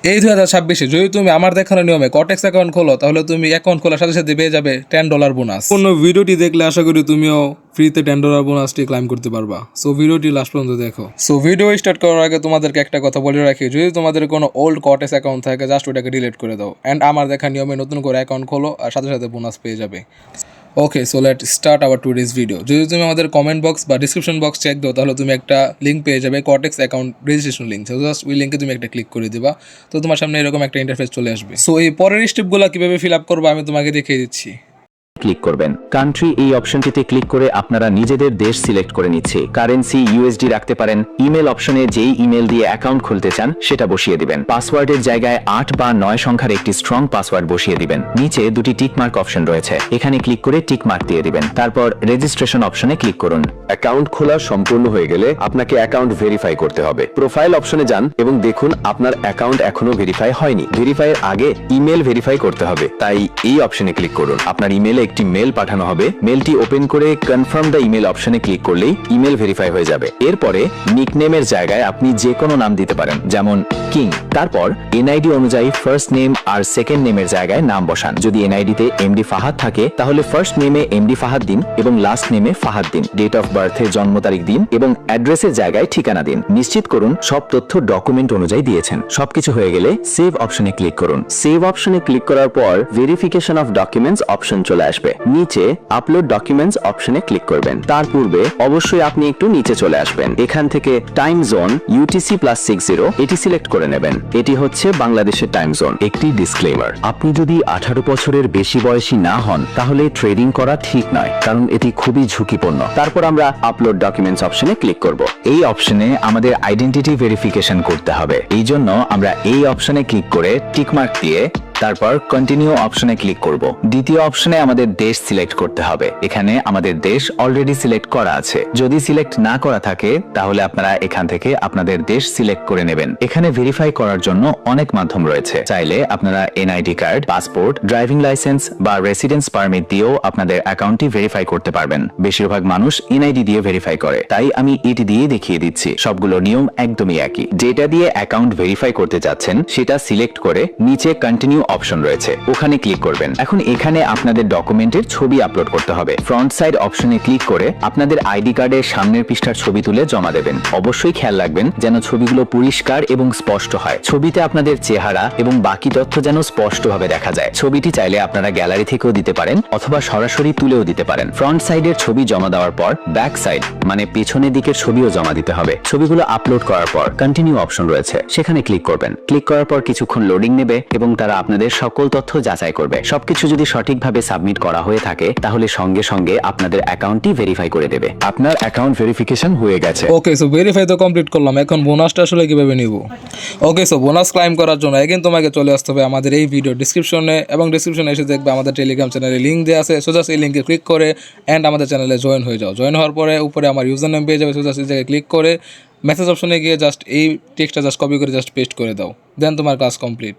এই 2026-এ যদি তুমি আমার দেখানো নিয়মে কটেক্স অ্যাকাউন্ট খোলো তাহলে তুমি অ্যাকাউন্ট খোলার সাথে সাথে পেয়ে যাবে $10 বোনাস। কোনো ভিডিওটি দেখলে আশা করি তুমিও ফ্রিতে $10 বোনাসটি ক্লাইম করতে পারবা। সো ভিডিওটি লাস্ট পর্যন্ত দেখো। সো ভিডিও স্টার্ট করার আগে তোমাদেরকে একটা কথা বলে রাখি, যদি তোমাদের কোনো ওল্ড কটেক্স অ্যাকাউন্ট থাকে জাস্ট ওটাকে ডিলিট করে দাও অ্যান্ড আমার দেখা নিয়মে নতুন করে অ্যাকাউন্ট খোলো আর সাথে সাথে বোনাস পেয়ে যাবে। Okay, so let start our today's video. যদি তুমি আমাদের কমেন্ট বক্স বা ডিসক্রিপশন বক্স চেক দাও তাহলে তুমি একটা লিঙ্ক পেয়ে যাবে, Quotex account registration link. So just ওই লিঙ্কে তুমি একটা ক্লিক করে দিবা, তো তোমার সামনে এরকম একটা ইন্টারফেস চলে আসবে। সো এই পরের স্টেপগুলো কীভাবে ফিল আপ করবো আমি তোমাকে দেখিয়ে দিচ্ছি। ক্লিক করবেন কান্ট্রি, এই অপশনটিতে ক্লিক করে আপনারা নিজেদের দেশ সিলেক্ট করে নিচ্ছে। কারেন্সি ইউএসডি রাখতে পারেন। ইমেল অপশনে যেই ইমেল দিয়ে অ্যাকাউন্ট খুলতে চান সেটা বসিয়ে দিবেন। পাসওয়ার্ডের জায়গায় 8 বা 9 সংখ্যার একটি স্ট্রং পাসওয়ার্ড বসিয়ে দিবেন। নিচে দুটি টিক মার্ক অপশন রয়েছে, এখানে ক্লিক করে টিক মার্ক দিয়ে দিবেন। তারপর রেজিস্ট্রেশন অপশনে ক্লিক করুন। অ্যাকাউন্ট খোলা সম্পূর্ণ হয়ে গেলে আপনাকে অ্যাকাউন্ট ভেরিফাই করতে হবে। প্রোফাইল অপশনে যান এবং দেখুন আপনার অ্যাকাউন্ট এখনো ভেরিফাই হয়নি। ভেরিফাইয়ের আগে ইমেল ভেরিফাই করতে হবে, তাই এই অপশনে ক্লিক করুন। আপনার ইমেলে একটি মেল পাঠানো হবে। মেলটি ওপেন করে কনফার্ম দ্য ইমেল অপশনে ক্লিক করলেই ইমেল ভেরিফাই হয়ে যাবে। এরপরে নিকনেমের জায়গায় আপনি যে কোনো নাম দিতে পারেন, যেমন কিং। তারপর এনআইডি অনুযায়ী ফার্স্ট নেম আর সেকেন্ড নেমের জায়গায় নাম বসান। যদি এনআইডিতে এমডি ফাহাদ থাকে তাহলে ফার্স্ট নেমে এমডি ফাহাদ দিন এবং লাস্ট নেমে ফাহাদ দিন। ডেট অফ বার্থে জন্ম তারিখ দিন এবং অ্যাড্রেসের জায়গায় ঠিকানা দিন। নিশ্চিত করুন সব তথ্য ডকুমেন্ট অনুযায়ী দিয়েছেন। সবকিছু হয়ে গেলে সেভ অপশনে ক্লিক করুন। সেভ অপশনে ক্লিক করার পর ভেরিফিকেশন অফ ডকুমেন্টস অপশন চলে আসবে। নিচে আপলোড ডকুমেন্টস অপশনে ক্লিক করবেন। তার পূর্বে অবশ্যই আপনি একটু নিচে চলে আসবেন। এখান থেকে টাইম জোন UTC+60 এটি সিলেক্ট করে নেবেন। এটি হচ্ছে বাংলাদেশের টাইম জোন। একটি ডিসক্লেমার, আপনি যদি 18 বছরের বেশি বয়সী না হন তাহলে ট্রেডিং করা ঠিক নয়, কারণ এটি খুবই ঝুঁকিপূর্ণ। তারপর আমরা আপলোড ডকুমেন্টস অপশনে ক্লিক করব। এই অপশনে আমাদের আইডেন্টিটি ভেরিফিকেশন করতে হবে। এই জন্য আমরা এই অপশনে ক্লিক করে টিকমার্ক দিয়ে তারপর কন্টিনিউ অপশনে ক্লিক করব। দ্বিতীয় অপশনে আমাদের দেশ সিলেক্ট করতে হবে। এখানে আমাদের দেশ অলরেডি সিলেক্ট করা আছে। যদি সিলেক্ট না করা থাকে তাহলে আপনারা এখান থেকে আপনাদের দেশ সিলেক্ট করে নেবেন। এখানে ভেরিফাই করার জন্য অনেক মাধ্যম রয়েছে। চাইলে আপনারা NID card, passport, driving licence বা রেসিডেন্স পারমিট দিয়েও আপনাদের অ্যাকাউন্টটি ভেরিফাই করতে পারবেন। বেশিরভাগ মানুষ এনআইডি দিয়ে ভেরিফাই করে, তাই আমি এটি দিয়ে দেখিয়ে দিচ্ছি। সবগুলো নিয়ম একদমই একই। যেটা দিয়ে অ্যাকাউন্ট ভেরিফাই করতে যাচ্ছেন সেটা সিলেক্ট করে নিচে কন্টিনিউ অপশন রয়েছে, ওখানে ক্লিক করবেন। এখন এখানে আপনাদের ডকুমেন্টের ছবি আপলোড করতে হবে। ফ্রন্ট সাইড অপশনে ক্লিক করে আপনাদের আইডি কার্ডের সামনের পৃষ্ঠার ছবি তুলে জমা দেবেন। অবশ্যই খেয়াল রাখবেন যেন ছবিগুলো পরিষ্কার এবং স্পষ্ট হয়। ছবিতে আপনাদের চেহারা এবং বাকি তথ্য যেন স্পষ্টভাবে দেখা যায়। ছবিটি চাইলে আপনারা গ্যালারি থেকেও দিতে পারেন অথবা সরাসরি তুলেও দিতে পারেন। ফ্রন্ট সাইডের ছবি জমা দেওয়ার পর ব্যাক সাইড মানে পেছনের দিকের ছবিও জমা দিতে হবে। ছবিগুলো আপলোড করার পর কন্টিনিউ অপশন রয়েছে, সেখানে ক্লিক করবেন। ক্লিক করার পর কিছুক্ষণ লোডিং নেবে এবং তারা আপনাদের সকল তথ্য যাচাই করবে। সবকিছু যদি সঠিকভাবে সাবমিট করা হয়ে থাকে তাহলে সঙ্গে সঙ্গে আপনাদের অ্যাকাউন্টটি ভেরিফাই করে দেবে। আপনার অ্যাকাউন্ট ভেরিফিকেশন হয়ে গেছে। ওকে, সো ভেরিফাই তো কমপ্লিট করলাম। এখন বোনাসটা আসলে কিভাবে নিব? ওকে, সো বোনাস ক্লাইম করার জন্য এগেন তোমাকে চলে আসতে হবে আমাদের এই ভিডিও ডিসক্রিপশনে, এবং ডিসক্রিপশনে এসে দেখবে আমাদের টেলিগ্রাম চ্যানেলে লিঙ্ক দেওয়া আছে। সো জাস্ট এই লিঙ্কে ক্লিক করে অ্যান্ড আমাদের চ্যানেলে জয়েন হয়ে যাও। জয়েন হওয়ার পরে উপরে আমার ইউজার নেম পেয়ে যাবে। সো জাস্ট এই জায়গায় ক্লিক করে মেসেজ অপশনে গিয়ে জাস্ট এই টেক্সটটা জাস্ট কপি করে জাস্ট পেস্ট করে দাও, দেন তোমার কাজ কমপ্লিট।